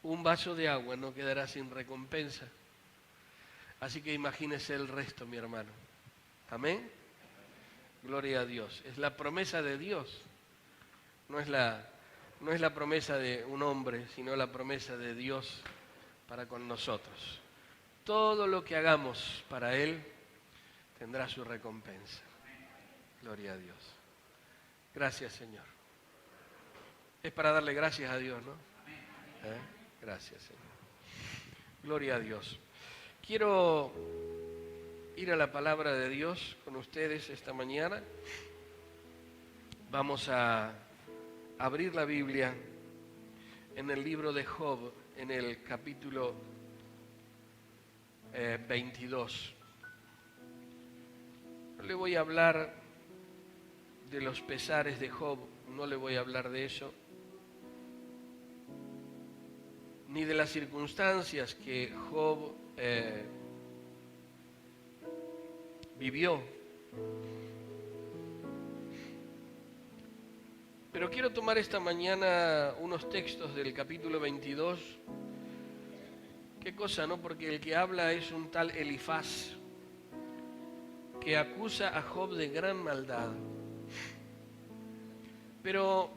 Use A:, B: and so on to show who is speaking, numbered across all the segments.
A: un vaso de agua no quedará sin recompensa. Así que imagínese el resto, mi hermano. Amén. Gloria a Dios. Es la promesa de Dios. No es la promesa de un hombre, sino la promesa de Dios para con nosotros. Todo lo que hagamos para Él tendrá su recompensa. Gloria a Dios. Gracias, Señor. Es para darle gracias a Dios, ¿no? Gracias, Señor. Gloria a Dios. Quiero ir a la palabra de Dios con ustedes esta mañana. Vamos a abrir la Biblia en el libro de Job, en el capítulo 22. No le voy a hablar de los pesares de Job, no le voy a hablar de eso, ni de las circunstancias que Job vivió. Pero quiero tomar esta mañana unos textos del capítulo 22. Qué cosa, ¿no? Porque el que habla es un tal Elifaz, que acusa a Job de gran maldad. Pero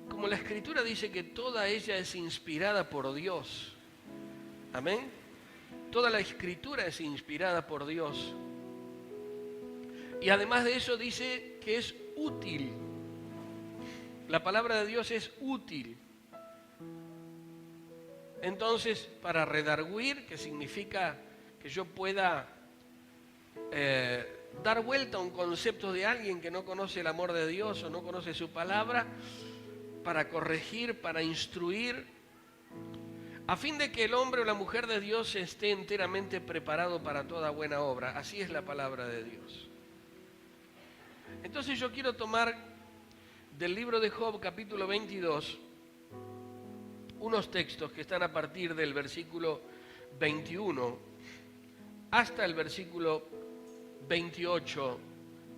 A: como la Escritura dice que toda ella es inspirada por Dios, amén, toda la Escritura es inspirada por Dios, y además de eso dice que es útil. La palabra de Dios es útil. Entonces, para redarguir, que significa que yo pueda dar vuelta a un concepto de alguien que no conoce el amor de Dios o no conoce su palabra, para corregir, para instruir, a fin de que el hombre o la mujer de Dios esté enteramente preparado para toda buena obra. Así es la palabra de Dios. Entonces yo quiero tomar del libro de Job, capítulo 22, unos textos que están a partir del versículo 21 hasta el versículo 28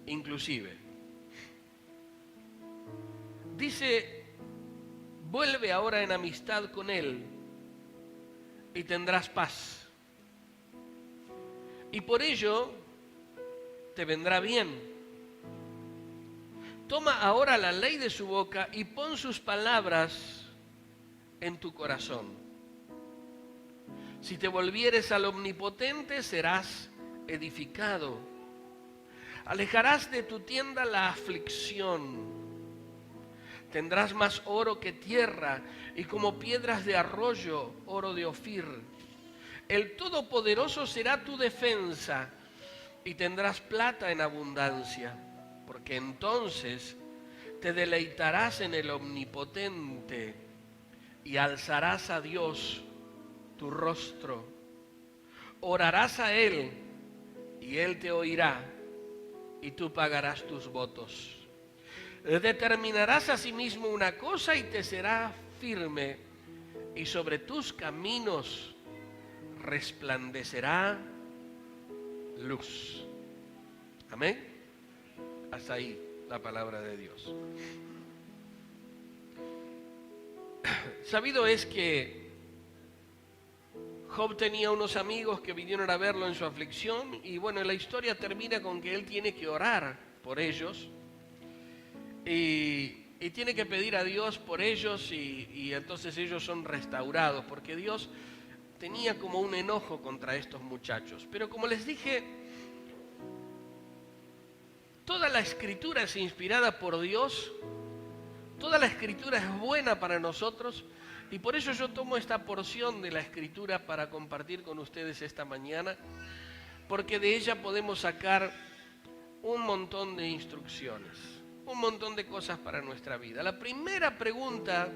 A: inclusive. Dice: vuelve ahora en amistad con él y tendrás paz, y por ello te vendrá bien. Toma ahora la ley de su boca y pon sus palabras en tu corazón. Si te volvieres al Omnipotente, serás edificado. Alejarás de tu tienda la aflicción. Tendrás más oro que tierra, y como piedras de arroyo, oro de Ofir. El Todopoderoso será tu defensa, y tendrás plata en abundancia, porque entonces te deleitarás en el Omnipotente y alzarás a Dios tu rostro. Orarás a Él y Él te oirá, y tú pagarás tus votos. Determinarás asimismo una cosa y te será firme, y sobre tus caminos resplandecerá luz. Amén. Hasta ahí la palabra de Dios. Sabido es que Job tenía unos amigos que vinieron a verlo en su aflicción, y bueno, la historia termina con que él tiene que orar por ellos y tiene que pedir a Dios por ellos, y entonces ellos son restaurados, porque Dios tenía como un enojo contra estos muchachos. Pero como les dije, toda la Escritura es inspirada por Dios, toda la Escritura es buena para nosotros, y por eso yo tomo esta porción de la Escritura para compartir con ustedes esta mañana, porque de ella podemos sacar un montón de instrucciones, un montón de cosas para nuestra vida. La primera pregunta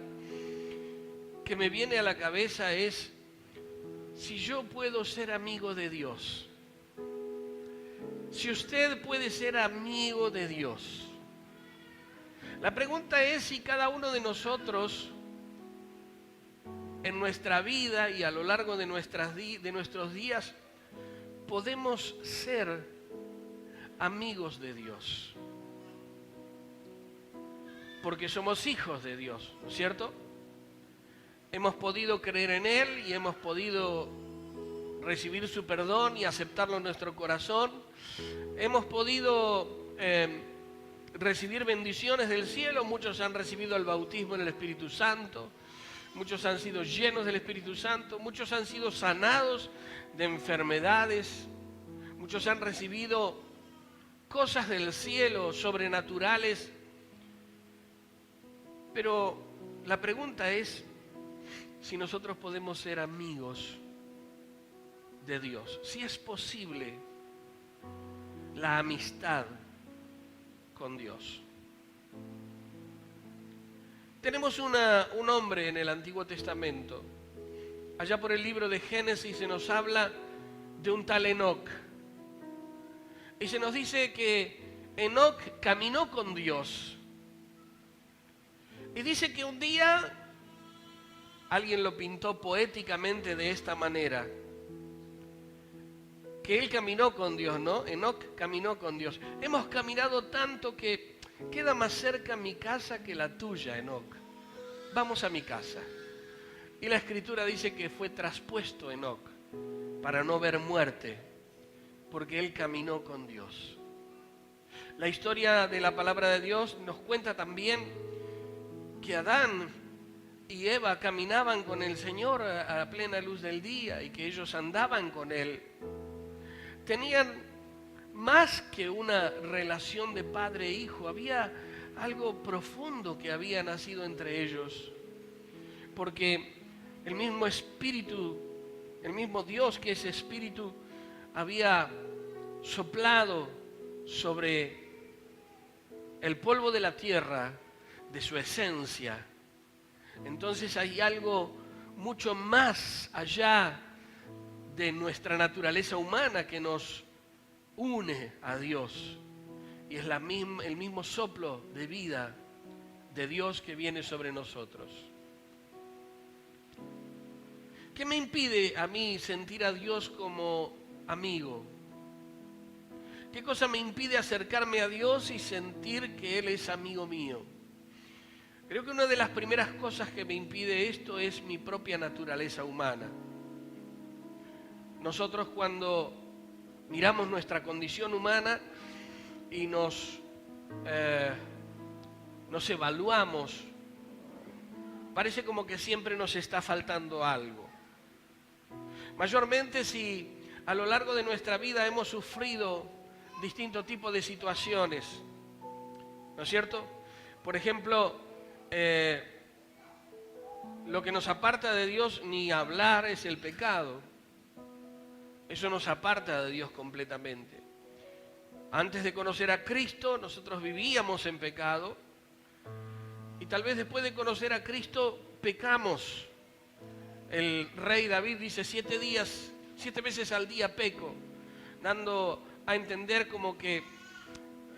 A: que me viene a la cabeza es si yo puedo ser amigo de Dios. Si usted puede ser amigo de Dios. La pregunta es si cada uno de nosotros en nuestra vida y a lo largo de nuestros días podemos ser amigos de Dios. Porque somos hijos de Dios, ¿no es cierto? hemos podido creer en Él y hemos podido recibir su perdón y aceptarlo en nuestro corazón. Hemos podido recibir bendiciones del cielo. Muchos han recibido el bautismo en el Espíritu Santo. Muchos han sido llenos del Espíritu Santo. Muchos han sido sanados de enfermedades. Muchos han recibido cosas del cielo sobrenaturales. Pero la pregunta es si nosotros podemos ser amigos de Dios. Si es posible la amistad con Dios. Tenemos un hombre en el Antiguo Testamento. Allá por el libro de Génesis se nos habla de un tal Enoc. Y se nos dice que Enoc caminó con Dios. Y dice que un día alguien lo pintó poéticamente de esta manera. Que él caminó con Dios, ¿no? Enoc caminó con Dios. Hemos caminado tanto que queda más cerca mi casa que la tuya, Enoc. Vamos a mi casa. Y la Escritura dice que fue traspuesto Enoc para no ver muerte, porque él caminó con Dios. La historia de la palabra de Dios nos cuenta también que Adán y Eva caminaban con el Señor a plena luz del día y que ellos andaban con Él. Tenían más que una relación de padre e hijo, había algo profundo que había nacido entre ellos, porque el mismo Espíritu, el mismo Dios que es Espíritu, había soplado sobre el polvo de la tierra de su esencia. Entonces hay algo mucho más allá de nuestra naturaleza humana que nos une a Dios. Y es el mismo soplo de vida de Dios que viene sobre nosotros. ¿Qué me impide a mí sentir a Dios como amigo? ¿Qué cosa me impide acercarme a Dios y sentir que Él es amigo mío? Creo que una de las primeras cosas que me impide esto es mi propia naturaleza humana. Nosotros cuando miramos nuestra condición humana y nos evaluamos, parece como que siempre nos está faltando algo. Mayormente si a lo largo de nuestra vida hemos sufrido distintos tipos de situaciones, ¿no es cierto? Por ejemplo, lo que nos aparta de Dios ni hablar es el pecado. Eso nos aparta de Dios completamente. Antes de conocer a Cristo, nosotros vivíamos en pecado y tal vez después de conocer a Cristo, pecamos. El rey David dice 7 veces al día peco, dando a entender como que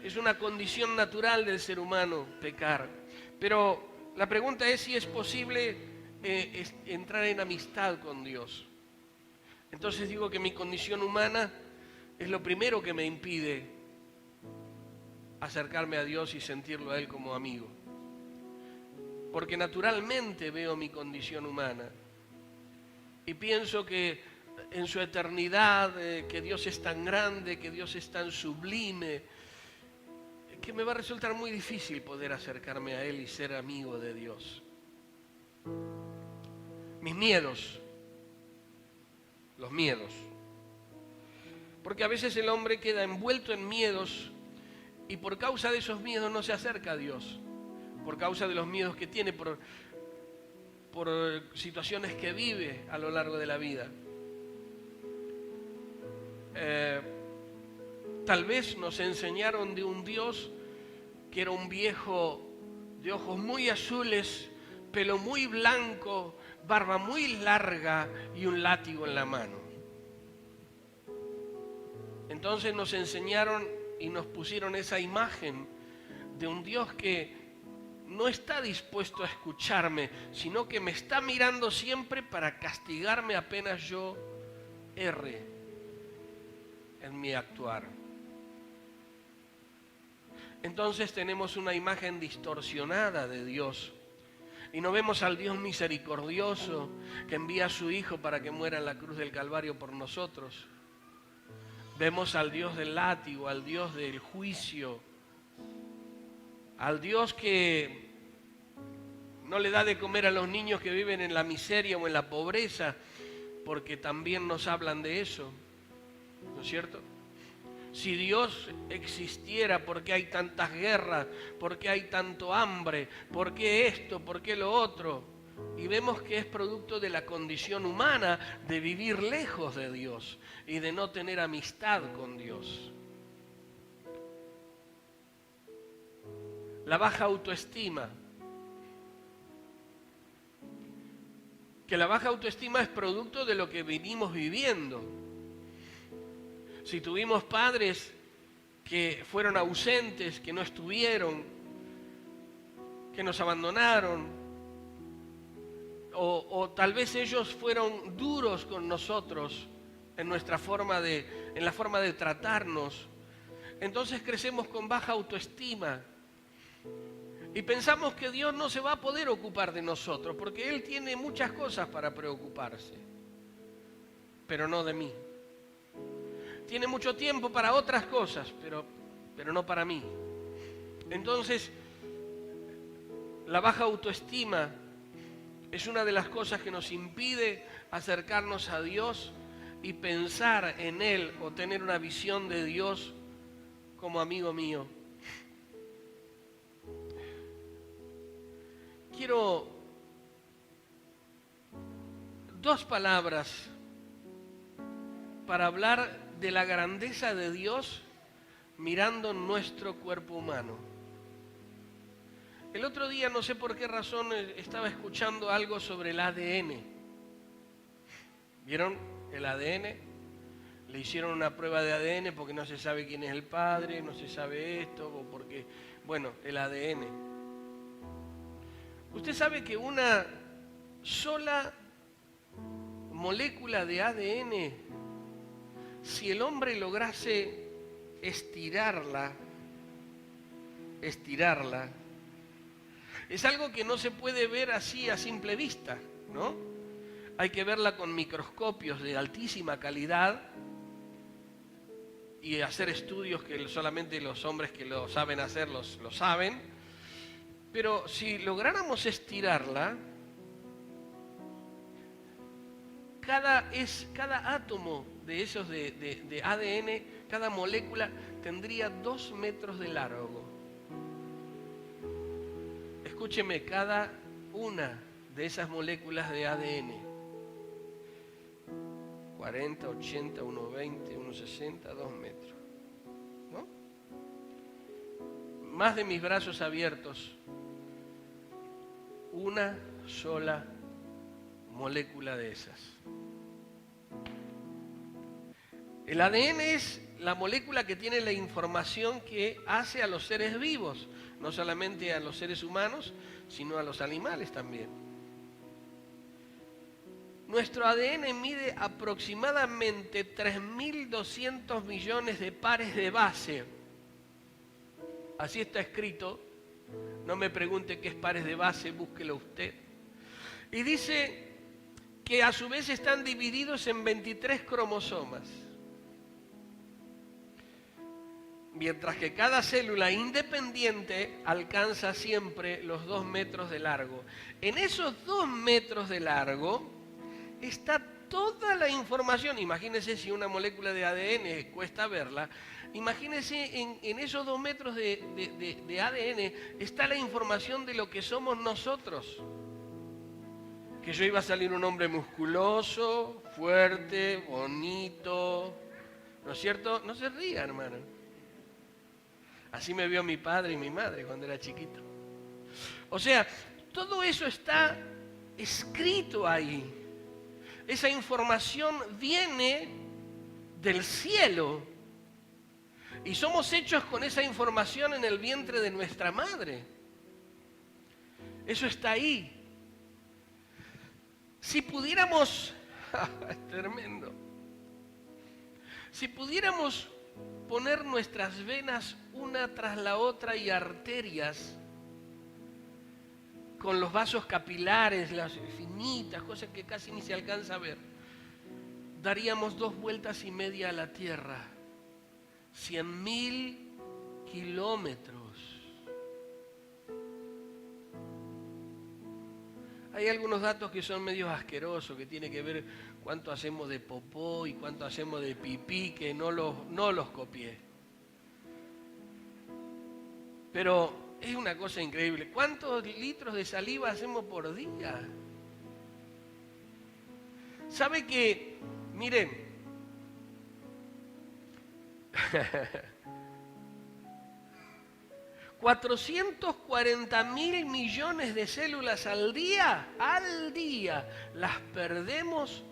A: es una condición natural del ser humano pecar. Pero la pregunta es si es posible entrar en amistad con Dios. Entonces digo que mi condición humana es lo primero que me impide acercarme a Dios y sentirlo a Él como amigo. Porque naturalmente veo mi condición humana y pienso que en su eternidad, que Dios es tan grande, que Dios es tan sublime, que me va a resultar muy difícil poder acercarme a Él y ser amigo de Dios. Mis miedos, los miedos. Porque a veces el hombre queda envuelto en miedos y por causa de esos miedos no se acerca a Dios. Por causa de los miedos que tiene, por situaciones que vive a lo largo de la vida. Tal vez nos enseñaron de un Dios que era un viejo de ojos muy azules, pelo muy blanco, barba muy larga y un látigo en la mano. Entonces nos enseñaron y nos pusieron esa imagen de un Dios que no está dispuesto a escucharme, sino que me está mirando siempre para castigarme apenas yo erre en mi actuar. Entonces tenemos una imagen distorsionada de Dios Y no vemos al Dios misericordioso que envía a su Hijo para que muera en la cruz del Calvario por nosotros. Vemos al Dios del látigo, al Dios del juicio, al Dios que no le da de comer a los niños que viven en la miseria o en la pobreza, porque también nos hablan de eso, ¿no es cierto? Si Dios existiera, ¿por qué hay tantas guerras? ¿Por qué hay tanto hambre? ¿Por qué esto? ¿Por qué lo otro? Y vemos que es producto de la condición humana de vivir lejos de Dios y de no tener amistad con Dios. La baja autoestima. Que la baja autoestima es producto de lo que venimos viviendo. Si tuvimos padres que fueron ausentes, que no estuvieron, que nos abandonaron, o tal vez ellos fueron duros con nosotros en la forma de tratarnos, entonces crecemos con baja autoestima y pensamos que Dios no se va a poder ocupar de nosotros porque Él tiene muchas cosas para preocuparse, pero no de mí. Tiene mucho tiempo para otras cosas, pero no para mí. Entonces, la baja autoestima es una de las cosas que nos impide acercarnos a Dios y pensar en Él o tener una visión de Dios como amigo mío. Quiero 2 palabras para hablar de la grandeza de Dios mirando nuestro cuerpo humano. El otro día, no sé por qué razón, estaba escuchando algo sobre el ADN. ¿Vieron el ADN? Le hicieron una prueba de ADN porque no se sabe quién es el padre, no se sabe esto, o porque, bueno, el ADN. Usted sabe que una sola molécula de ADN, si el hombre lograse estirarla, es algo que no se puede ver así a simple vista, ¿no? Hay que verla con microscopios de altísima calidad y hacer estudios que solamente los hombres que lo saben hacer lo saben. Pero si lográramos estirarla, cada átomo de esos de ADN, cada molécula tendría 2 metros de largo. Escúcheme, cada una de esas moléculas de ADN, 40, 80, 1,20, 1,60, 2 metros, ¿no? Más de mis brazos abiertos, una sola molécula de esas. El ADN es la molécula que tiene la información que hace a los seres vivos, no solamente a los seres humanos, sino a los animales también. Nuestro ADN mide aproximadamente 3.200 millones de pares de base. Así está escrito. No me pregunte qué es pares de base, búsquelo usted. Y dice que a su vez están divididos en 23 cromosomas. Mientras que cada célula independiente alcanza siempre los 2 metros de largo. En esos 2 metros de largo está toda la información. Imagínense si una molécula de ADN cuesta verla. Imagínense en esos 2 metros de ADN está la información de lo que somos nosotros. Que yo iba a salir un hombre musculoso, fuerte, bonito. ¿No es cierto? No se ría, hermano. Así me vio mi padre y mi madre cuando era chiquito. O sea, todo eso está escrito ahí. Esa información viene del cielo. Y somos hechos con esa información en el vientre de nuestra madre. Eso está ahí. Si pudiéramos, es tremendo. Si pudiéramos poner nuestras venas una tras la otra y arterias con los vasos capilares, las finitas, cosas que casi ni se alcanza a ver, daríamos 2 vueltas y media a la Tierra, 100.000 kilómetros. Hay algunos datos que son medio asquerosos, que tiene que ver cuánto hacemos de popó y cuánto hacemos de pipí, que no los copié. Pero es una cosa increíble. ¿Cuántos litros de saliva hacemos por día? ¿Sabe que, miren, 440.000 millones de células al día, las perdemos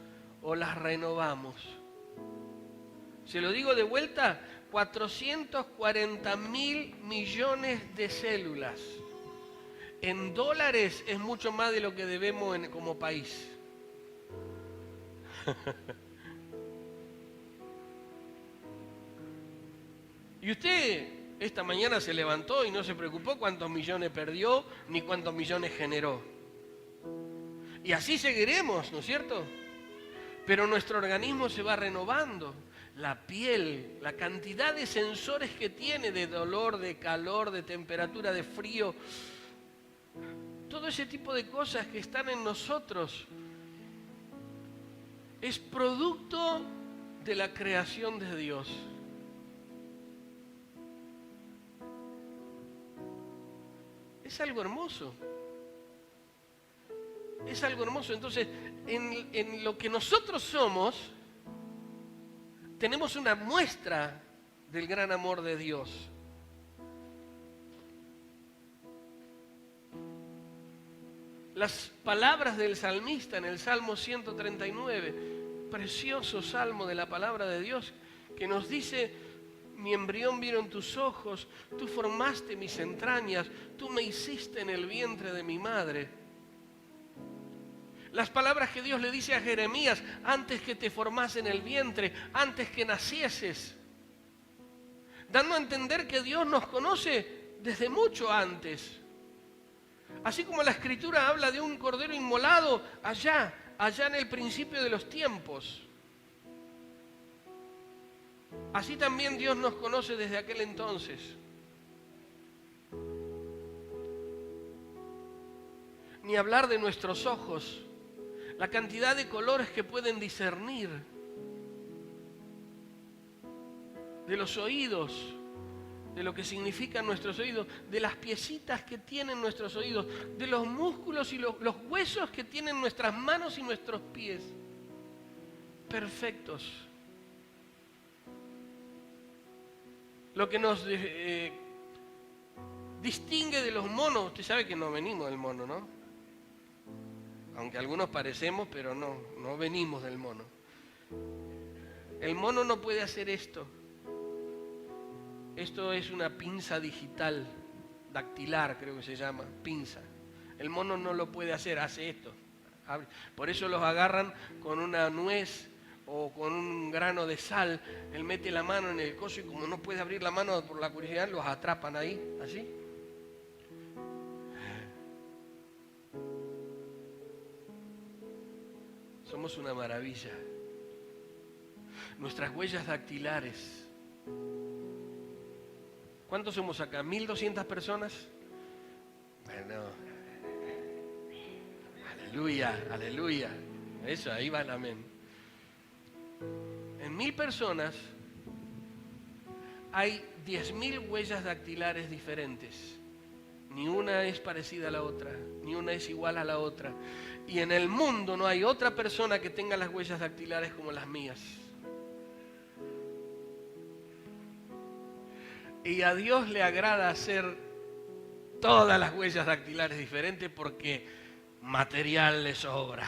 A: o las renovamos? Se lo digo de vuelta, 440.000 millones de células. En dólares es mucho más de lo que debemos como país. Y usted esta mañana se levantó y no se preocupó cuántos millones perdió ni cuántos millones generó. Y así seguiremos, ¿no es cierto? Pero nuestro organismo se va renovando. La piel, la cantidad de sensores que tiene de dolor, de calor, de temperatura, de frío, todo ese tipo de cosas que están en nosotros es producto de la creación de Dios. Es algo hermoso. Es algo hermoso. Entonces, en lo que nosotros somos, tenemos una muestra del gran amor de Dios. Las palabras del salmista en el Salmo 139, precioso salmo de la palabra de Dios, que nos dice: mi embrión vieron tus ojos, tú formaste mis entrañas, tú me hiciste en el vientre de mi madre. Las palabras que Dios le dice a Jeremías: antes que te formase en el vientre, antes que nacieses, dando a entender que Dios nos conoce desde mucho antes. Así como la Escritura habla de un cordero inmolado allá en el principio de los tiempos, así también Dios nos conoce desde aquel entonces. Ni hablar de nuestros ojos, la cantidad de colores que pueden discernir, de los oídos, de lo que significan nuestros oídos, de las piecitas que tienen nuestros oídos, de los músculos y los huesos que tienen nuestras manos y nuestros pies, perfectos. Lo que nos distingue de los monos, usted sabe que no venimos del mono, ¿no? Aunque algunos parecemos, pero no venimos del mono. El mono no puede hacer esto. Esto es una pinza digital, dactilar creo que se llama, pinza. El mono no lo puede hacer, hace esto. Por eso los agarran con una nuez o con un grano de sal. Él mete la mano en el coso y como no puede abrir la mano por la curiosidad, los atrapan ahí, así. Somos una maravilla. Nuestras huellas dactilares. ¿Cuántos somos acá? ¿1.200 personas? Bueno, aleluya, aleluya. Eso, ahí va el amén. En 1.000 personas hay 10.000 huellas dactilares diferentes. Ni una es parecida a la otra, ni una es igual a la otra. Y en el mundo no hay otra persona que tenga las huellas dactilares como las mías. Y a Dios le agrada hacer todas las huellas dactilares diferentes porque material le sobra.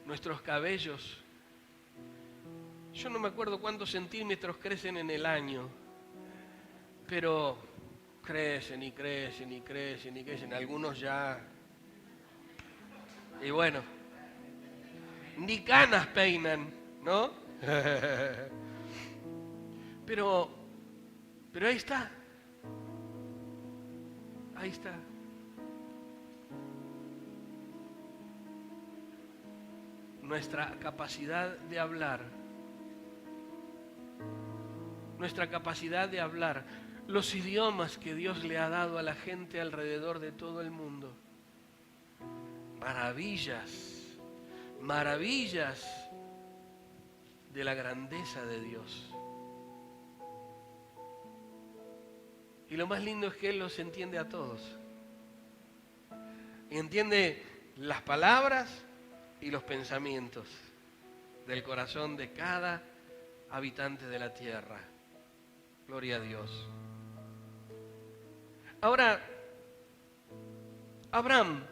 A: Nuestros cabellos, yo no me acuerdo cuántos centímetros crecen en el año, pero crecen y crecen y crecen y crecen, algunos ya. Y bueno, ni canas peinan, ¿no? Pero ahí está. Ahí está. Nuestra capacidad de hablar. Nuestra capacidad de hablar. Los idiomas que Dios le ha dado a la gente alrededor de todo el mundo. Maravillas. Maravillas de la grandeza de Dios. Y lo más lindo es que Él los entiende a todos. Y entiende las palabras y los pensamientos del corazón de cada habitante de la tierra. Gloria a Dios. Ahora, Abraham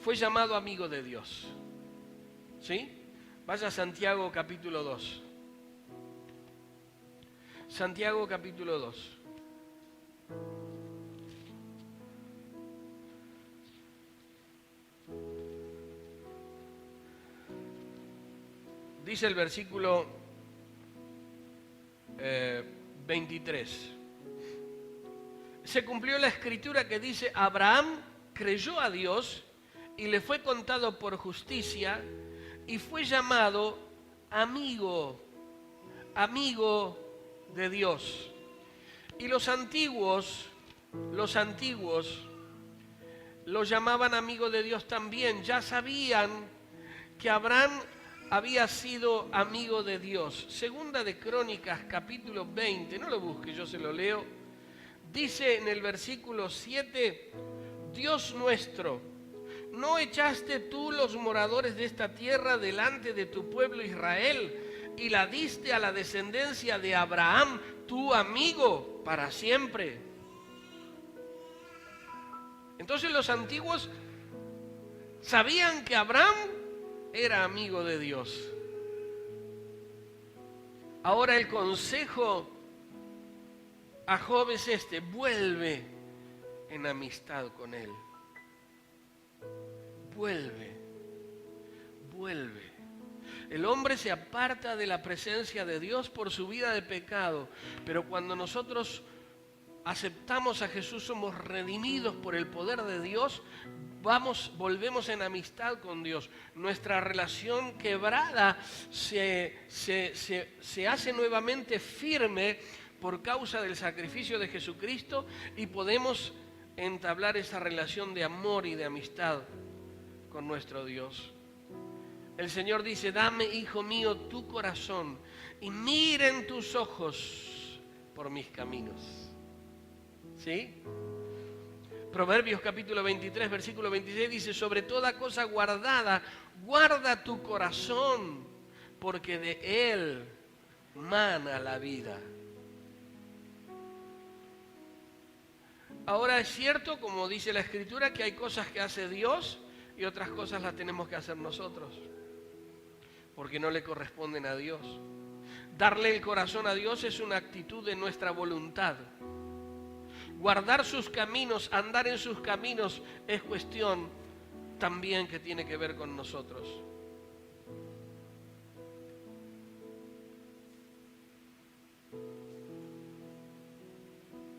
A: fue llamado amigo de Dios. ¿Sí? Vaya a Santiago capítulo 2. Santiago capítulo 2. Dice el versículo 23. Se cumplió la escritura que dice: Abraham creyó a Dios y le fue contado por justicia y fue llamado amigo de Dios. Y los antiguos lo llamaban amigo de Dios también. Ya sabían que Abraham había sido amigo de Dios. Segunda de Crónicas, capítulo 20, no lo busque, yo se lo leo. Dice en el versículo 7, Dios nuestro, ¿no echaste tú los moradores de esta tierra delante de tu pueblo Israel y la diste a la descendencia de Abraham, tu amigo, para siempre? Entonces los antiguos sabían que Abraham era amigo de Dios. Ahora el consejo a Job es este: vuelve en amistad con él. Vuelve. El hombre se aparta de la presencia de Dios por su vida de pecado, pero cuando nosotros aceptamos a Jesús, somos redimidos por el poder de Dios, volvemos en amistad con Dios. Nuestra relación quebrada se hace nuevamente firme por causa del sacrificio de Jesucristo y podemos entablar esa relación de amor y de amistad con nuestro Dios. El Señor dice: dame, hijo mío, tu corazón y miren tus ojos por mis caminos. ¿Sí? Proverbios capítulo 23, versículo 26 dice: sobre toda cosa guardada, guarda tu corazón, porque de él mana la vida. Ahora es cierto, como dice la Escritura, que hay cosas que hace Dios y otras cosas las tenemos que hacer nosotros, porque no le corresponden a Dios. Darle el corazón a Dios es una actitud de nuestra voluntad. Guardar sus caminos, andar en sus caminos, es cuestión también que tiene que ver con nosotros.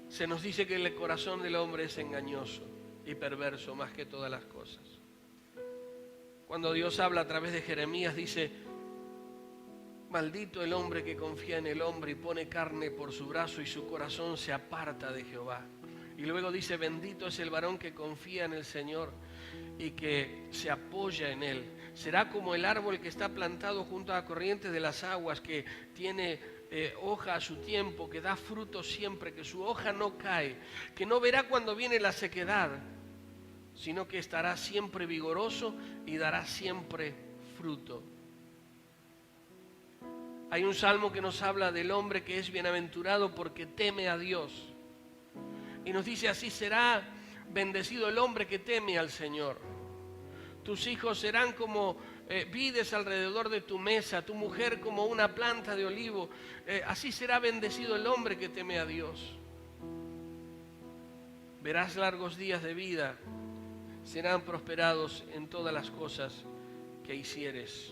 A: Se nos dice que el corazón del hombre es engañoso y perverso más que todas las cosas. Cuando Dios habla a través de Jeremías, dice: maldito el hombre que confía en el hombre y pone carne por su brazo y su corazón se aparta de Jehová. Y luego dice: bendito es el varón que confía en el Señor y que se apoya en Él. Será como el árbol que está plantado junto a la corriente de las aguas, que tiene hoja a su tiempo, que da fruto siempre, que su hoja no cae, que no verá cuando viene la sequedad, sino que estará siempre vigoroso y dará siempre fruto. Hay un salmo que nos habla del hombre que es bienaventurado porque teme a Dios. Y nos dice: así será bendecido el hombre que teme al Señor. Tus hijos serán como vides alrededor de tu mesa, tu mujer como una planta de olivo. Así será bendecido el hombre que teme a Dios. Verás largos días de vida, serán prosperados en todas las cosas que hicieres.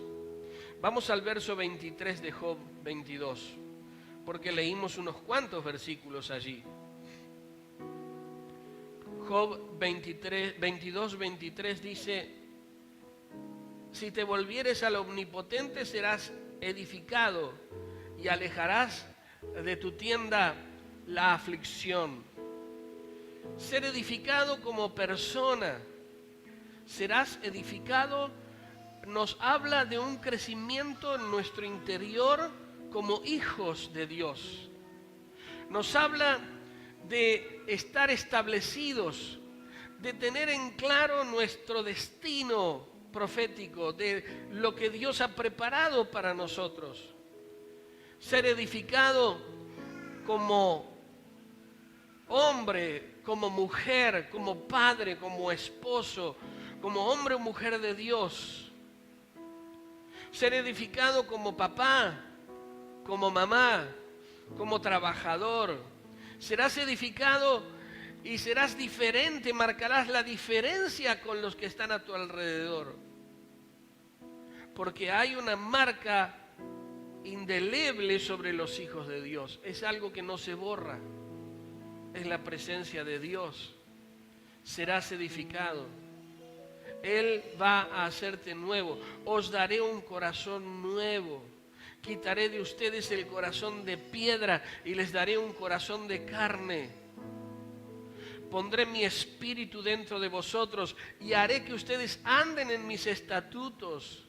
A: Vamos al verso 23 de Job 22. porque leímos unos cuantos versículos allí. Job 22:23 dice: si te volvieres al Omnipotente serás edificado y alejarás de tu tienda la aflicción. Ser edificado como persona, serás edificado, nos habla de un crecimiento en nuestro interior como hijos de Dios. Nos habla de estar establecidos, de tener en claro nuestro destino profético, de lo que Dios ha preparado para nosotros. Ser edificado como hombre, como mujer, como padre, como esposo, como hombre o mujer de Dios. Ser edificado como papá, como mamá, como trabajador. Serás edificado y serás diferente, marcarás la diferencia con los que están a tu alrededor. Porque hay una marca indeleble sobre los hijos de Dios. Es algo que no se borra. Es la presencia de Dios. Serás edificado. Él va a hacerte nuevo. Os daré un corazón nuevo. Quitaré de ustedes el corazón de piedra y les daré un corazón de carne. Pondré mi espíritu dentro de vosotros y haré que ustedes anden en mis estatutos.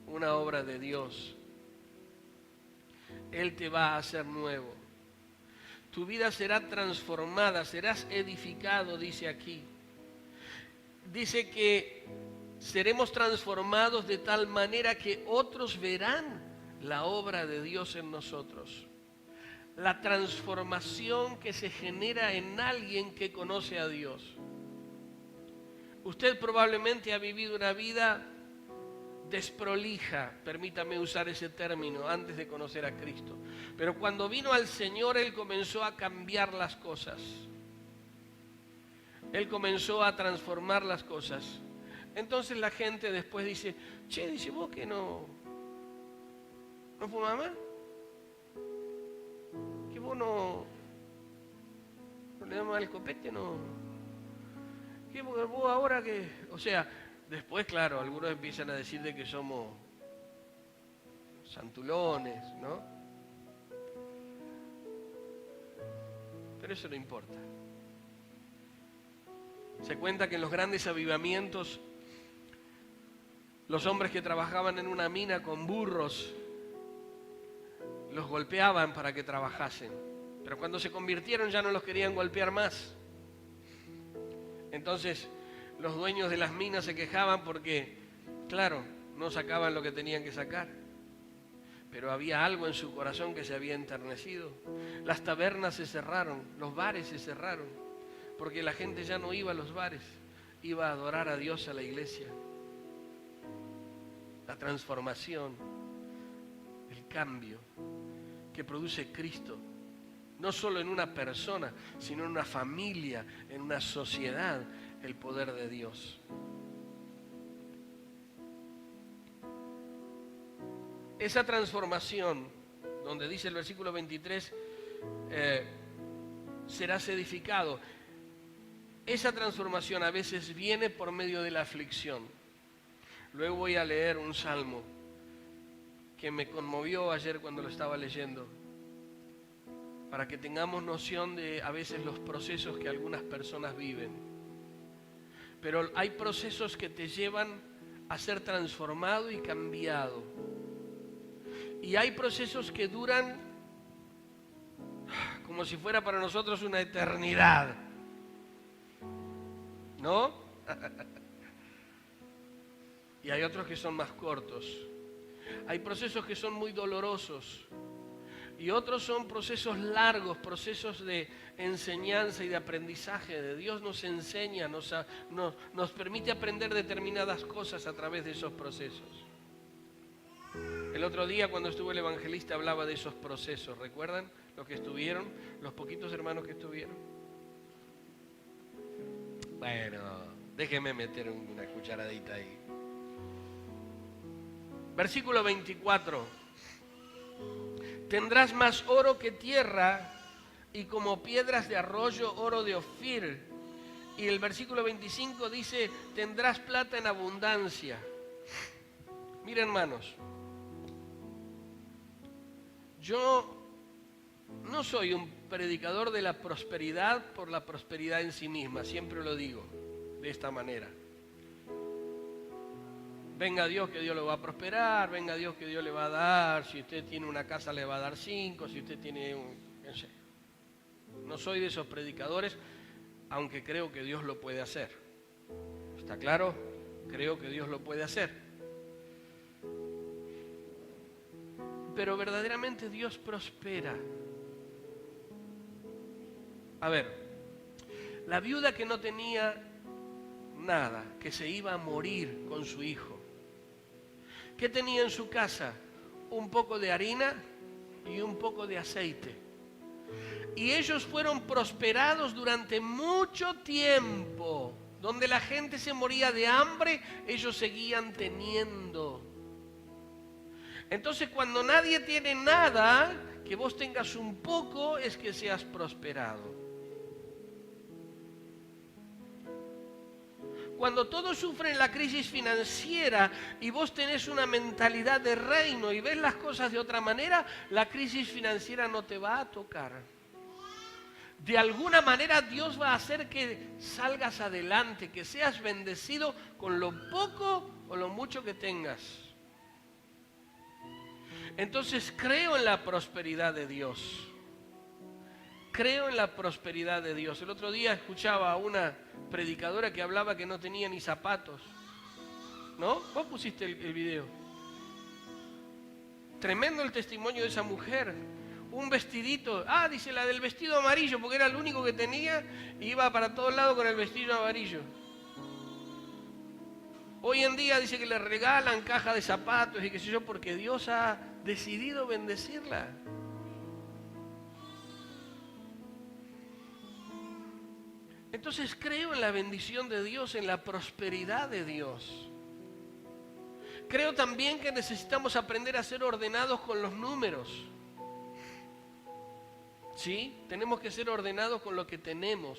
A: Una obra de Dios. Él te va a hacer nuevo. Tu vida será transformada, serás edificado, dice aquí. Dice que seremos transformados de tal manera que otros verán la obra de Dios en nosotros. La transformación que se genera en alguien que conoce a Dios. Usted probablemente ha vivido una vida desprolija, permítame usar ese término, antes de conocer a Cristo. Pero cuando vino al Señor, Él comenzó a cambiar las cosas. Él comenzó a transformar las cosas. Entonces la gente después dice: che, dice, vos que no fumás más, que vos no le das más al copete, no, que vos ahora que, o sea, después claro, algunos empiezan a decir de que somos santulones, ¿no? Pero eso no importa. Se cuenta que en los grandes avivamientos, los hombres que trabajaban en una mina con burros, los golpeaban para que trabajasen. Pero cuando se convirtieron ya no los querían golpear más. Entonces los dueños de las minas se quejaban porque, claro, no sacaban lo que tenían que sacar. Pero había algo en su corazón que se había enternecido. Las tabernas se cerraron, los bares se cerraron. Porque la gente ya no iba a los bares, iba a adorar a Dios a la iglesia. La transformación, el cambio que produce Cristo, no solo en una persona, sino en una familia, en una sociedad, el poder de Dios. Esa transformación, donde dice el versículo 23, serás edificado. Esa transformación a veces viene por medio de la aflicción. Luego voy a leer un salmo que me conmovió ayer cuando lo estaba leyendo, para que tengamos noción de a veces los procesos que algunas personas viven. Pero hay procesos que te llevan a ser transformado y cambiado. Y hay procesos que duran como si fuera para nosotros una eternidad, ¿no? Y hay otros que son más cortos. Hay procesos que son muy dolorosos. Y otros son procesos largos, procesos de enseñanza y de aprendizaje. De Dios nos enseña, nos permite aprender determinadas cosas a través de esos procesos. El otro día cuando estuvo el evangelista hablaba de esos procesos. ¿Recuerdan los que estuvieron? Los poquitos hermanos que estuvieron. Bueno, déjeme meter una cucharadita ahí. Versículo 24. Tendrás más oro que tierra y como piedras de arroyo oro de Ofir. Y el versículo 25 dice, tendrás plata en abundancia. Miren, hermanos, yo no soy un predicador de la prosperidad por la prosperidad en sí misma, siempre lo digo de esta manera. Venga Dios que Dios lo va a prosperar, venga Dios que Dios le va a dar, si usted tiene una casa le va a dar 5, si usted tiene no sé. No soy de esos predicadores, aunque creo que Dios lo puede hacer. ¿Está claro? Creo que Dios lo puede hacer. Pero verdaderamente Dios prospera. A ver, la viuda que no tenía nada, que se iba a morir con su hijo, ¿qué tenía en su casa? Un poco de harina y un poco de aceite. Y ellos fueron prosperados durante mucho tiempo. Donde la gente se moría de hambre, ellos seguían teniendo. Entonces, cuando nadie tiene nada, que vos tengas un poco, es que seas prosperado. Cuando todos sufren la crisis financiera y vos tenés una mentalidad de reino y ves las cosas de otra manera, la crisis financiera no te va a tocar. De alguna manera Dios va a hacer que salgas adelante, que seas bendecido con lo poco o lo mucho que tengas. Entonces creo en la prosperidad de Dios. Creo en la prosperidad de Dios. El otro día escuchaba a una predicadora que hablaba que no tenía ni zapatos. ¿No? Vos pusiste el video. Tremendo el testimonio de esa mujer. Un vestidito. Dice la del vestido amarillo, porque era el único que tenía. Y iba para todos lados con el vestido amarillo. Hoy en día dice que le regalan caja de zapatos y qué sé yo, porque Dios ha decidido bendecirla. Entonces creo en la bendición de Dios, en la prosperidad de Dios. Creo también que necesitamos aprender a ser ordenados con los números. ¿Sí? Tenemos que ser ordenados con lo que tenemos.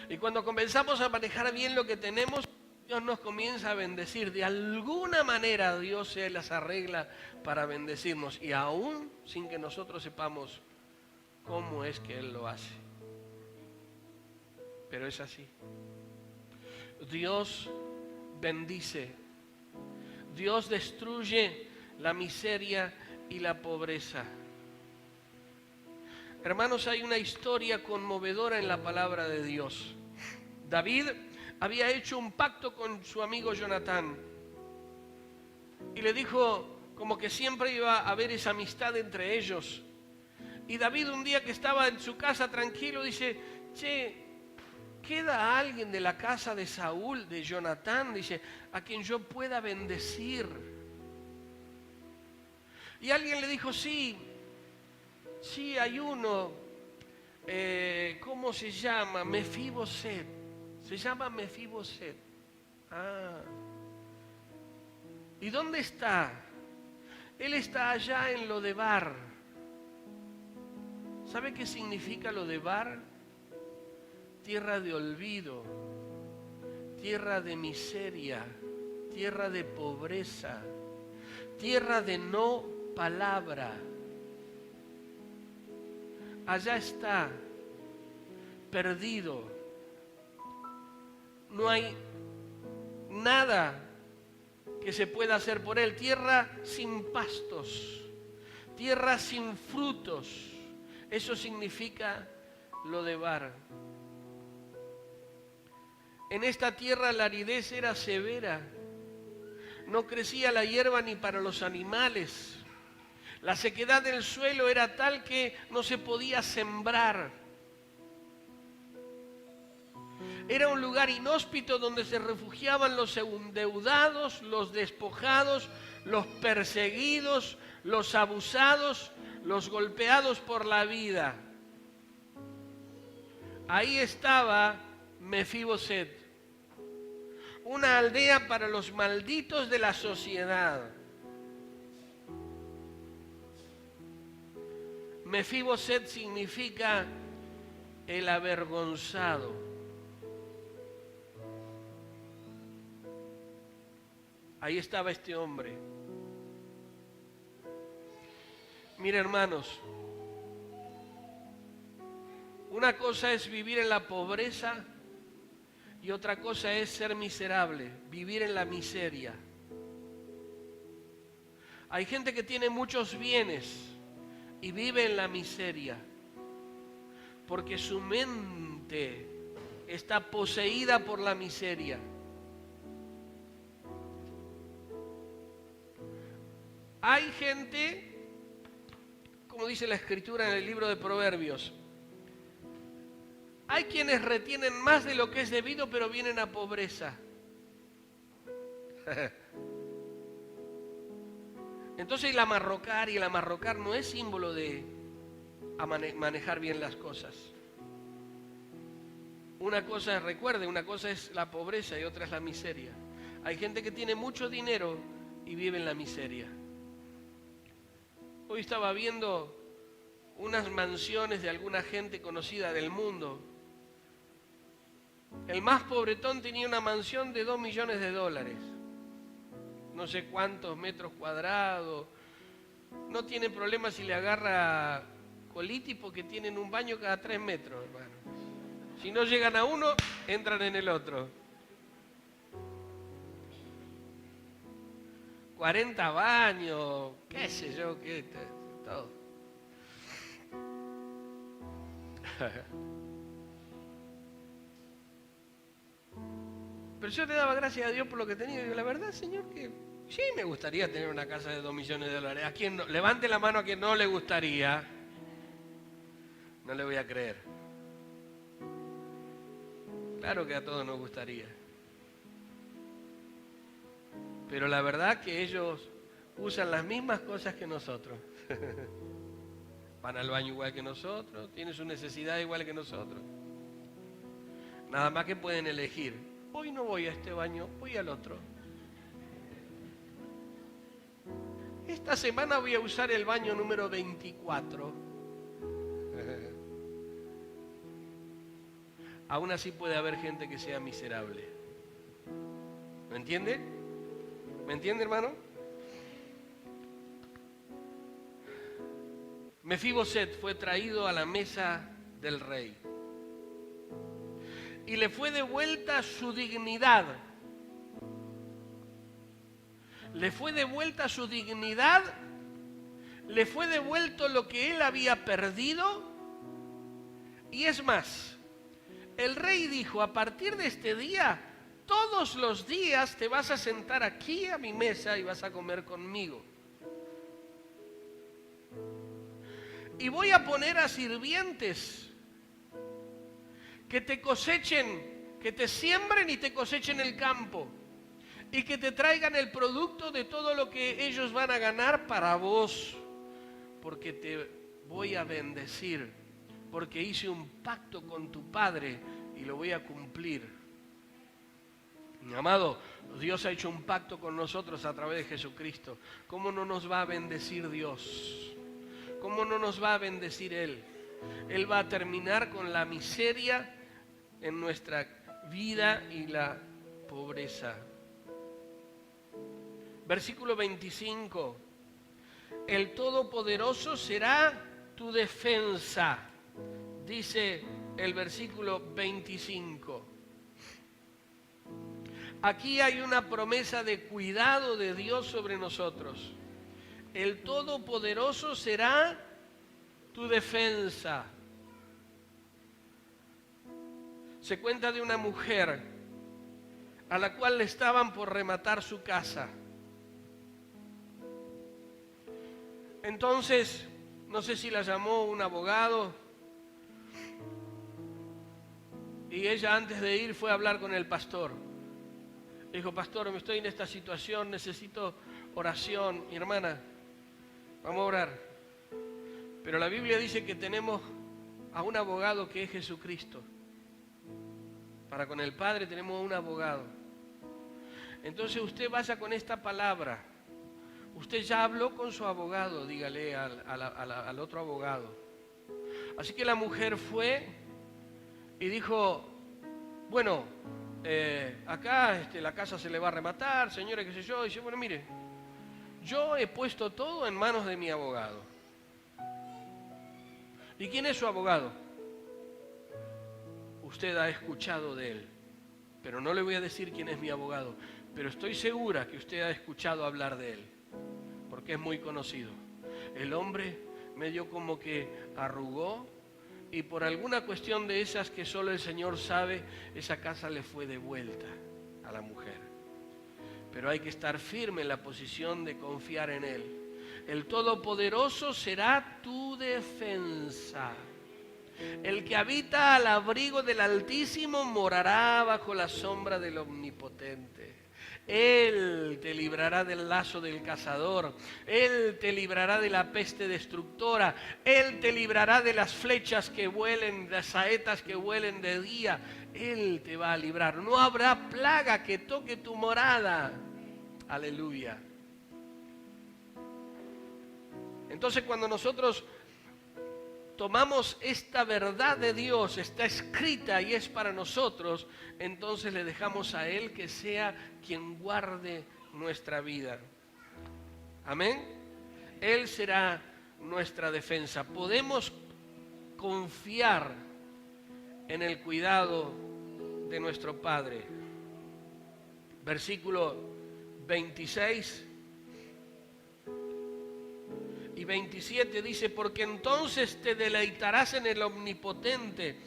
A: Y cuando comenzamos a manejar bien lo que tenemos, Dios nos comienza a bendecir. De alguna manera Dios se las arregla para bendecirnos. Y aún sin que nosotros sepamos cómo es que Él lo hace. Pero es así. Dios bendice. Dios destruye la miseria y la pobreza. Hermanos, hay una historia conmovedora en la palabra de Dios. David había hecho un pacto con su amigo Jonatán. Y le dijo como que siempre iba a haber esa amistad entre ellos. Y David un día que estaba en su casa tranquilo dice, ¿queda alguien de la casa de Saúl, de Jonatán, dice, a quien yo pueda bendecir? Y alguien le dijo, sí, hay uno, ¿cómo se llama? Mefiboset. Se llama Mefiboset. ¿Y dónde está? Él está allá en Lodebar. ¿Sabe qué significa Lodebar? Tierra de olvido, tierra de miseria, tierra de pobreza, tierra de no palabra. Allá está, perdido. No hay nada que se pueda hacer por él. Tierra sin pastos, tierra sin frutos. Eso significa Lodebar. En esta tierra la aridez era severa. No crecía la hierba ni para los animales. La sequedad del suelo era tal que no se podía sembrar. Era un lugar inhóspito donde se refugiaban los endeudados, los despojados, los perseguidos, los abusados, los golpeados por la vida. Ahí estaba Mefiboset, una aldea para los malditos de la sociedad. Mefiboset significa el avergonzado. Ahí estaba este hombre. Mira, hermanos, una cosa es vivir en la pobreza y otra cosa es ser miserable, vivir en la miseria. Hay gente que tiene muchos bienes y vive en la miseria porque su mente está poseída por la miseria. Hay gente, como dice la Escritura en el libro de Proverbios, hay quienes retienen más de lo que es debido, pero vienen a pobreza. Entonces el amarrocar no es símbolo de manejar bien las cosas. Una cosa, recuerde, una cosa es la pobreza y otra es la miseria. Hay gente que tiene mucho dinero y vive en la miseria. Hoy estaba viendo unas mansiones de alguna gente conocida del mundo. El más pobretón tenía una mansión de $2 millones. No sé cuántos metros cuadrados. No tienen problema si le agarra colitis porque tienen un baño cada 3 metros, hermano. Si no llegan a uno, entran en el otro. 40 baños, qué sé yo, qué todo. Pero yo le daba gracias a Dios por lo que tenía. Y digo, la verdad, Señor, que sí me gustaría tener una casa de $2 millones. ¿A quién no? Levante la mano a quien no le gustaría. No le voy a creer. Claro que a todos nos gustaría. Pero la verdad que ellos usan las mismas cosas que nosotros. Van al baño igual que nosotros, tienen su necesidad igual que nosotros. Nada más que pueden elegir. Hoy no voy a este baño, voy al otro. Esta semana voy a usar el baño número 24. Aún así puede haber gente que sea miserable. ¿Me entiende? ¿Me entiende, hermano? Mefiboset fue traído a la mesa del rey y le fue devuelta su dignidad. Le fue devuelta su dignidad, le fue devuelto lo que él había perdido. Y es más, el rey dijo, a partir de este día, todos los días te vas a sentar aquí a mi mesa y vas a comer conmigo. Y voy a poner a sirvientes que te cosechen, que te siembren y te cosechen el campo. Y que te traigan el producto de todo lo que ellos van a ganar para vos. Porque te voy a bendecir. Porque hice un pacto con tu padre y lo voy a cumplir. Mi amado, Dios ha hecho un pacto con nosotros a través de Jesucristo. ¿Cómo no nos va a bendecir Dios? ¿Cómo no nos va a bendecir Él? Él va a terminar con la miseria en nuestra vida y la pobreza. Versículo 25. El Todopoderoso será tu defensa, dice el versículo 25. Aquí hay una promesa de cuidado de Dios sobre nosotros. El Todopoderoso será tu defensa. Se cuenta de una mujer a la cual le estaban por rematar su casa. Entonces, no sé si la llamó un abogado y ella antes de ir fue a hablar con el pastor. Dijo, pastor, me estoy en esta situación, necesito oración. Mi hermana, vamos a orar. Pero la Biblia dice que tenemos a un abogado que es Jesucristo. Para con el Padre tenemos un abogado. Entonces usted vaya con esta palabra. Usted ya habló con su abogado, dígale al otro abogado. Así que la mujer fue y dijo, bueno, acá la casa se le va a rematar, señora, qué sé yo. Y dice, bueno, mire, yo he puesto todo en manos de mi abogado. ¿Y quién es su abogado? Usted ha escuchado de él, pero no le voy a decir quién es mi abogado, pero estoy segura que usted ha escuchado hablar de él, porque es muy conocido. El hombre medio como que arrugó y por alguna cuestión de esas que solo el Señor sabe, esa casa le fue devuelta a la mujer. Pero hay que estar firme en la posición de confiar en Él. El Todopoderoso será tu defensa. El que habita al abrigo del Altísimo morará bajo la sombra del Omnipotente. Él te librará del lazo del cazador. Él te librará de la peste destructora. Él te librará de las flechas que vuelen, las saetas que vuelen de día. Él te va a librar. No habrá plaga que toque tu morada. Aleluya. Entonces, cuando nosotros tomamos esta verdad de Dios, está escrita y es para nosotros, entonces le dejamos a Él que sea quien guarde nuestra vida. Amén. Él será nuestra defensa. Podemos confiar en el cuidado de nuestro Padre. Versículo 26 y 27 dice, porque entonces te deleitarás en el Omnipotente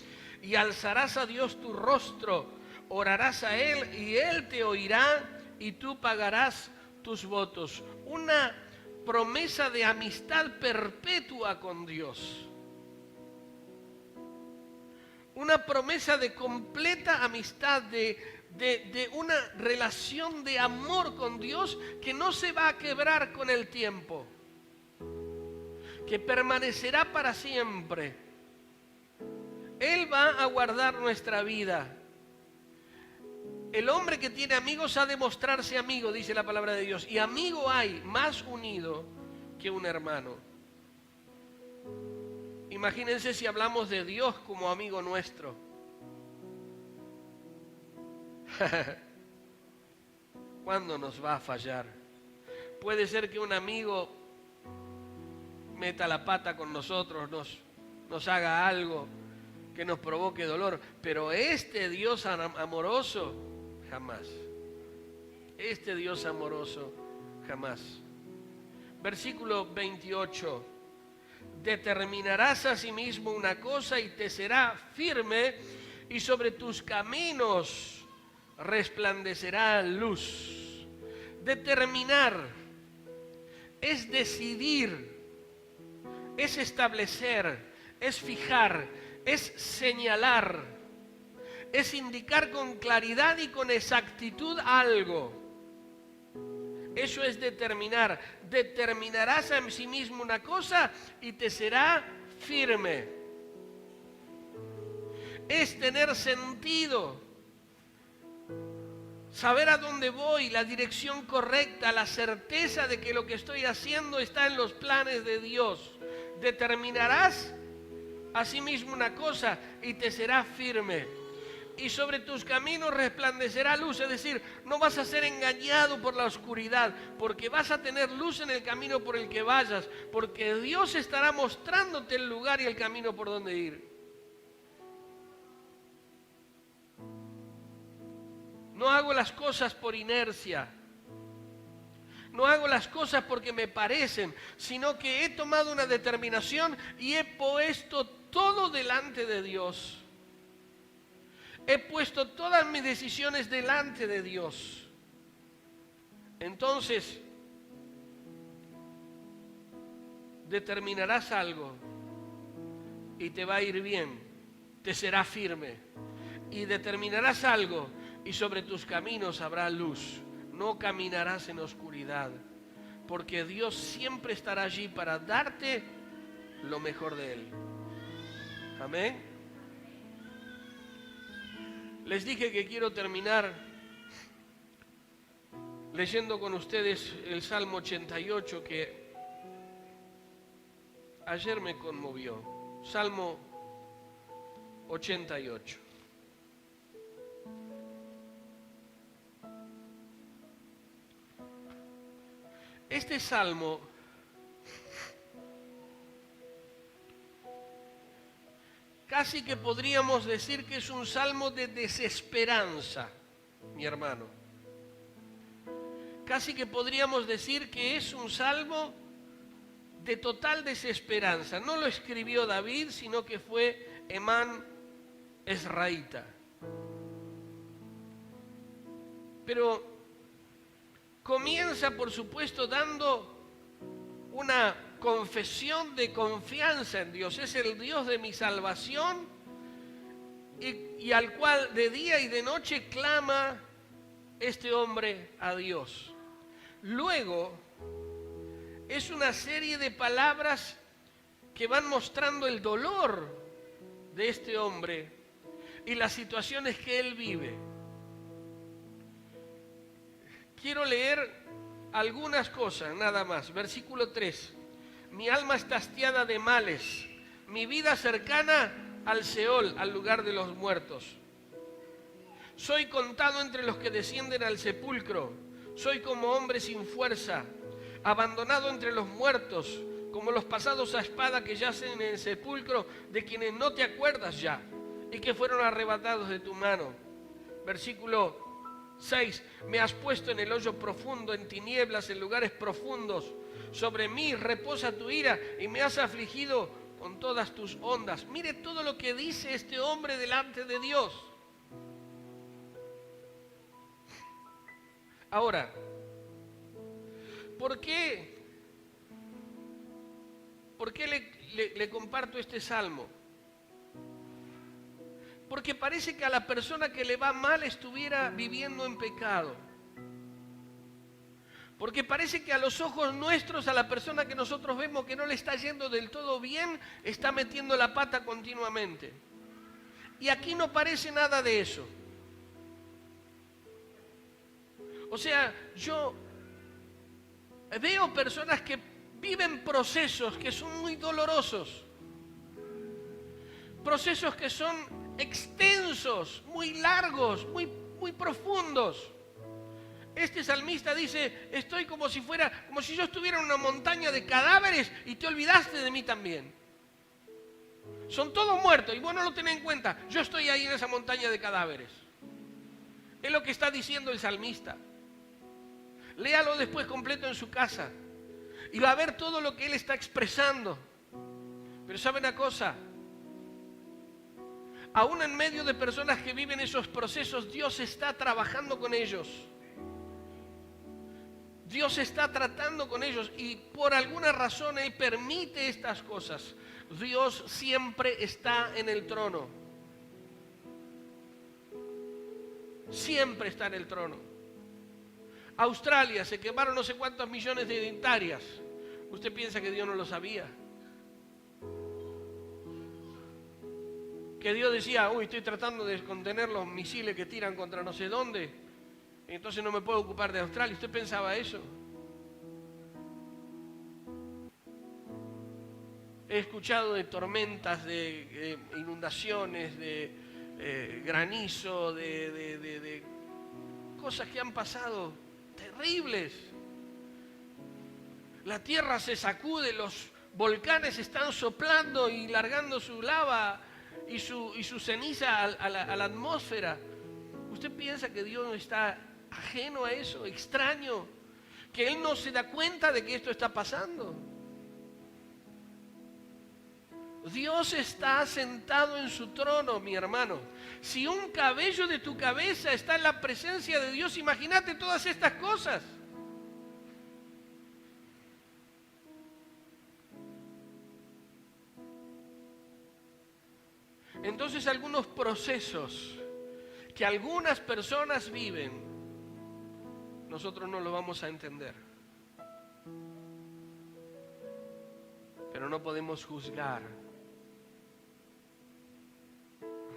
A: y alzarás a Dios tu rostro, orarás a Él y Él te oirá y tú pagarás tus votos. Una promesa de amistad perpetua con Dios. Una promesa de completa amistad, de una relación de amor con Dios que no se va a quebrar con el tiempo, que permanecerá para siempre. Él va a guardar nuestra vida. El hombre que tiene amigos ha de mostrarse amigo, dice la palabra de Dios. Y amigo hay más unido que un hermano. Imagínense si hablamos de Dios como amigo nuestro. ¿Cuándo nos va a fallar? Puede ser que un amigo meta la pata con nosotros, nos haga algo que nos provoque dolor, pero este Dios amoroso, jamás. Este Dios amoroso, jamás. Versículo 28. Determinarás a sí mismo una cosa y te será firme, y sobre tus caminos resplandecerá luz. Determinar es decidir, es establecer, es fijar, es señalar, es indicar con claridad y con exactitud algo. Eso es determinar. Determinarás a sí mismo una cosa y te será firme. Es tener sentido, saber a dónde voy, la dirección correcta, la certeza de que lo que estoy haciendo está en los planes de Dios. Determinarás a sí mismo una cosa y te será firme. Y sobre tus caminos resplandecerá luz, es decir, no vas a ser engañado por la oscuridad, porque vas a tener luz en el camino por el que vayas, porque Dios estará mostrándote el lugar y el camino por donde ir. No hago las cosas por inercia. No hago las cosas porque me parecen, sino que he tomado una determinación y he puesto todo delante de Dios. He puesto todas mis decisiones delante de Dios. Entonces, determinarás algo y te va a ir bien, te será firme. Y determinarás algo y sobre tus caminos habrá luz. No caminarás en oscuridad, porque Dios siempre estará allí para darte lo mejor de Él. Amén. Les dije que quiero terminar leyendo con ustedes el Salmo 88 que ayer me conmovió. Salmo 88. Este salmo casi que podríamos decir que es un salmo de desesperanza, mi hermano. Casi que podríamos decir que es un salmo de total desesperanza. No lo escribió David, sino que fue Emán Ezraíta. Pero comienza, por supuesto, dando una confesión de confianza en Dios. Es el Dios de mi salvación y al cual de día y de noche clama este hombre a Dios. Luego es una serie de palabras que van mostrando el dolor de este hombre y las situaciones que él vive. Quiero leer algunas cosas, nada más. Versículo 3. Mi alma está hastiada de males, mi vida cercana al Seol, al lugar de los muertos. Soy contado entre los que descienden al sepulcro. Soy como hombre sin fuerza, abandonado entre los muertos, como los pasados a espada que yacen en el sepulcro, de quienes no te acuerdas ya, y que fueron arrebatados de tu mano. Versículo 6. Me has puesto en el hoyo profundo, en tinieblas, en lugares profundos. Sobre mí reposa tu ira y me has afligido con todas tus ondas. Mire todo lo que dice este hombre delante de Dios. Ahora, ¿por qué le comparto este salmo? Porque parece que a la persona que le va mal estuviera viviendo en pecado. Porque parece que a los ojos nuestros, a la persona que nosotros vemos que no le está yendo del todo bien, está metiendo la pata continuamente. Y aquí no parece nada de eso. O sea, yo veo personas que viven procesos que son muy dolorosos. Procesos que son extensos, muy largos, muy profundos. Este salmista dice, estoy como si yo estuviera en una montaña de cadáveres y te olvidaste de mí también. Son todos muertos y vos no lo tenés en cuenta. Yo estoy ahí en esa montaña de cadáveres. Es lo que está diciendo el salmista. Léalo después completo en su casa y va a ver todo lo que él está expresando. Pero ¿sabe una cosa? Aún en medio de personas que viven esos procesos, Dios está trabajando con ellos. Dios está tratando con ellos y por alguna razón Él permite estas cosas. Dios siempre está en el trono. Siempre está en el trono. Australia, se quemaron no sé cuántos millones de hectáreas. ¿Usted piensa que Dios no lo sabía? Que Dios decía, estoy tratando de contener los misiles que tiran contra no sé dónde, entonces no me puedo ocupar de Australia. ¿Usted pensaba eso? He escuchado de tormentas, de inundaciones, de granizo, de cosas que han pasado terribles. La tierra se sacude, los volcanes están soplando y largando su lava y su ceniza a la atmósfera. ¿Usted piensa que Dios está ajeno a eso, extraño? ¿Que Él no se da cuenta de que esto está pasando? Dios está sentado en su trono, mi hermano. Si un cabello de tu cabeza está en la presencia de Dios, imagínate todas estas cosas. Entonces algunos procesos que algunas personas viven, nosotros no lo vamos a entender. Pero no podemos juzgar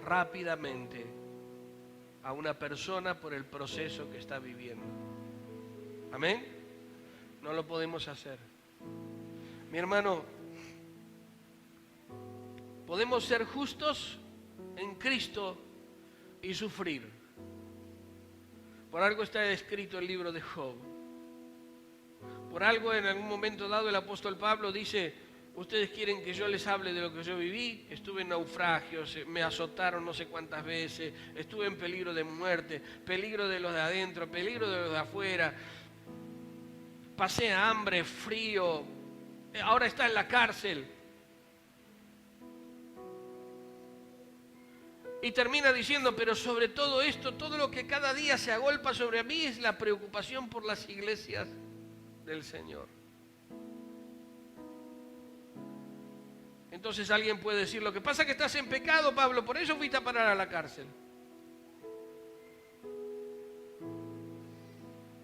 A: rápidamente a una persona por el proceso que está viviendo. Amén. No lo podemos hacer. Mi hermano, podemos ser justos en Cristo y sufrir. Por algo está escrito el libro de Job. Por algo en algún momento dado el apóstol Pablo dice: ustedes quieren que yo les hable de lo que yo viví. Estuve en naufragios, me azotaron no sé cuántas veces, estuve en peligro de muerte, peligro de los de adentro, peligro de los de afuera. Pasé hambre, frío, ahora está en la cárcel. Y termina diciendo: pero sobre todo esto, todo lo que cada día se agolpa sobre mí es la preocupación por las iglesias del Señor. Entonces alguien puede decir: lo que pasa es que estás en pecado, Pablo, por eso fuiste a parar a la cárcel.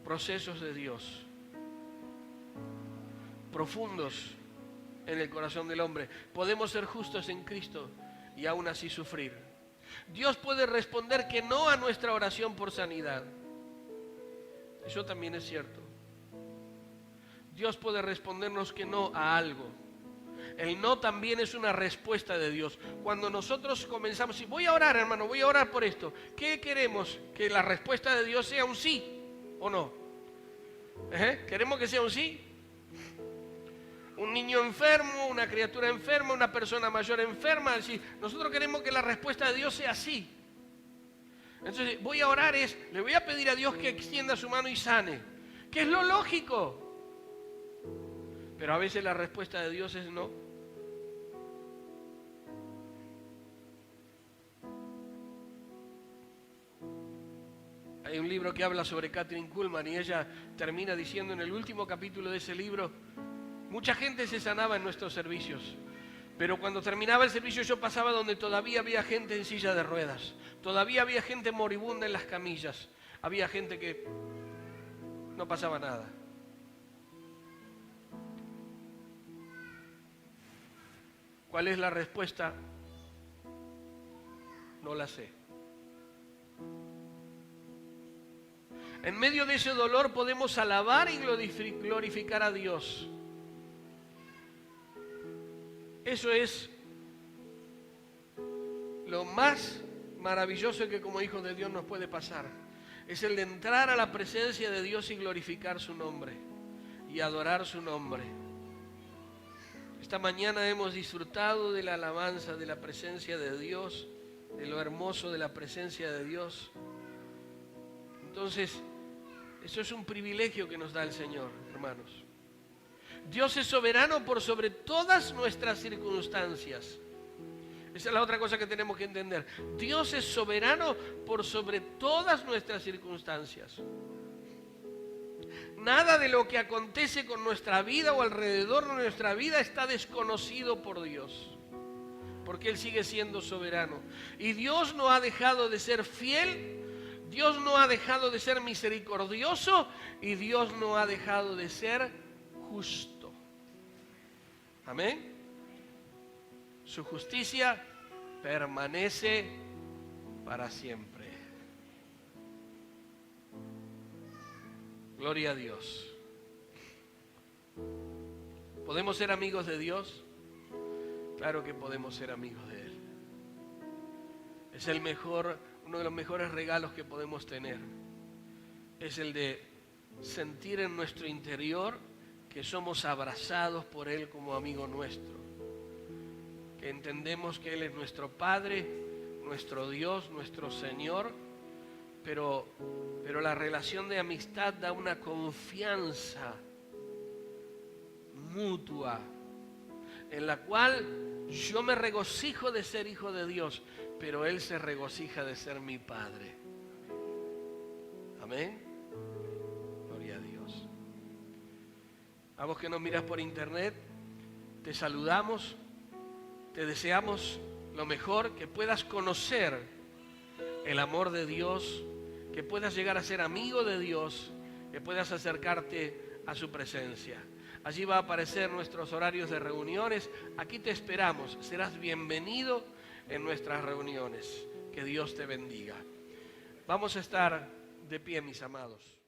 A: Procesos de Dios profundos en el corazón del hombre. Podemos ser justos en Cristo y aún así sufrir. Dios puede responder que no a nuestra oración por sanidad. Eso también es cierto. Dios puede respondernos que no a algo. El no también es una respuesta de Dios. Cuando nosotros comenzamos, si voy a orar, hermano, voy a orar por esto, ¿qué queremos? ¿Que la respuesta de Dios sea un sí o no? ¿Queremos que sea un sí? Un niño enfermo, una criatura enferma, una persona mayor enferma. Nosotros queremos que la respuesta de Dios sea sí. Entonces, voy a orar le voy a pedir a Dios que extienda su mano y sane, que es lo lógico. Pero a veces la respuesta de Dios es no. Hay un libro que habla sobre Kathryn Kuhlman y ella termina diciendo en el último capítulo de ese libro: mucha gente se sanaba en nuestros servicios, pero cuando terminaba el servicio yo pasaba donde todavía había gente en silla de ruedas, todavía había gente moribunda en las camillas, había gente que no pasaba nada. ¿Cuál es la respuesta? No la sé. En medio de ese dolor podemos alabar y glorificar a Dios. Eso es lo más maravilloso que como hijos de Dios nos puede pasar. Es el de entrar a la presencia de Dios y glorificar su nombre y adorar su nombre. Esta mañana hemos disfrutado de la alabanza, de la presencia de Dios, de lo hermoso de la presencia de Dios. Entonces, eso es un privilegio que nos da el Señor, hermanos. Dios es soberano por sobre todas nuestras circunstancias. Esa es la otra cosa que tenemos que entender. Dios es soberano por sobre todas nuestras circunstancias. Nada de lo que acontece con nuestra vida o alrededor de nuestra vida está desconocido por Dios, porque Él sigue siendo soberano. Y Dios no ha dejado de ser fiel, Dios no ha dejado de ser misericordioso y Dios no ha dejado de ser justo. Amén. Su justicia permanece para siempre. Gloria a Dios. ¿Podemos ser amigos de Dios? Claro que podemos ser amigos de Él. Es uno de los mejores regalos que podemos tener. Es el de sentir en nuestro interior que somos abrazados por Él como amigo nuestro. Que entendemos que Él es nuestro Padre, nuestro Dios, nuestro Señor, pero la relación de amistad da una confianza mutua en la cual yo me regocijo de ser hijo de Dios, pero Él se regocija de ser mi Padre. Amén. Gloria a Dios. A vos que nos miras por internet, te saludamos, te deseamos lo mejor, que puedas conocer el amor de Dios, que puedas llegar a ser amigo de Dios, que puedas acercarte a su presencia. Allí va a aparecer nuestros horarios de reuniones. Aquí te esperamos. Serás bienvenido en nuestras reuniones. Que Dios te bendiga. Vamos a estar de pie, mis amados.